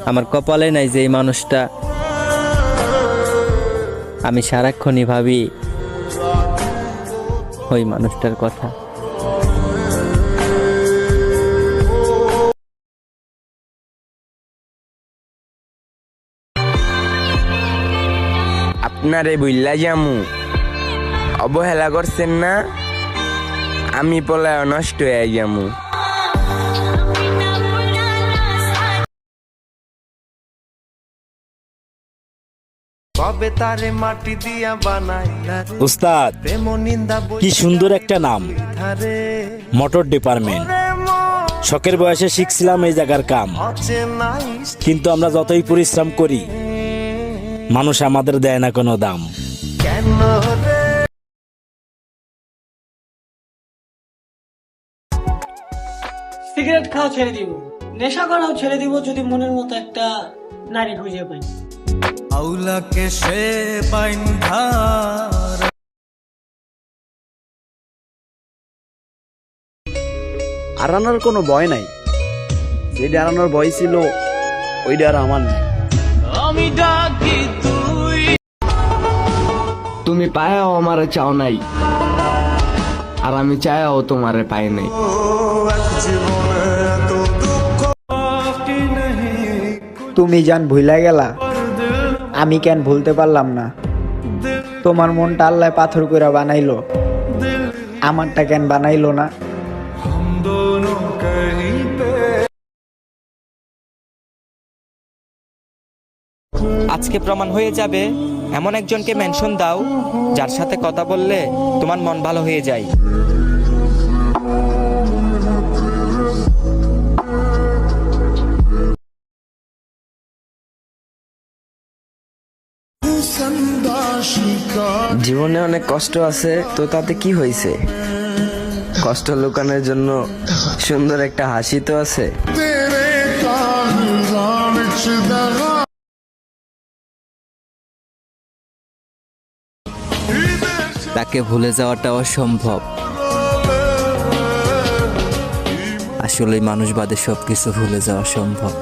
আমার কপালে নাই যে এই মানুষটা, আমি সারাক্ষণই ভাবি ওই মানুষটার কথা। আপনারে বইল্লা জামু, অবহেলা করছেন না, আমি পলায় নষ্ট হয়ে যামু। উস্তাদ, কি সুন্দর একটা নাম, মোটর ডিপার্টমেন্ট। শখের বয়সে শিখছিলাম এই জায়গার কাম, কিন্তু আমরা যতই পরিশ্রম করি মানুষ আমাদের দেয় না কোনো দাম। সিগারেট খাওয়া ছেড়ে দিব, নেশা করাও ছেড়ে দিব যদি মনের মতো একটা নারী খুঁজে পাই। আউলাকে সে বাইন্ধার হারানোর কোনো ভয় নাই, যেটা হারানোর ভয় ছিল ওইটা আর আমার নাই। আমি ডাকি তুই, তুমি পায়াও আমারে চাও নাই, আর আমি চায়াও তোমারে পাই নাই। তুমি জান ভুলা গেলা, আমি কেন ভুলতে পারলাম না? তোমার মনটা আল্লাহ পাথর করে বানাইলো, আমারটা কেন বানাইলো না? আজকে প্রমাণ হয়ে যাবে, এমন একজনকে মেনশন দাও যার সাথে কথা বললে তোমার মন ভালো হয়ে যায়। জীবনে অনেক কষ্ট আছে, তো তাতে কি হয়েছে? কষ্ট লুকানোর জন্য সুন্দর একটা হাসি তো আছে। তাকে ভুলে যাওয়াটা অসম্ভব। আসলে মানুষ বাদে সবকিছু ভুলে যাওয়া সম্ভব।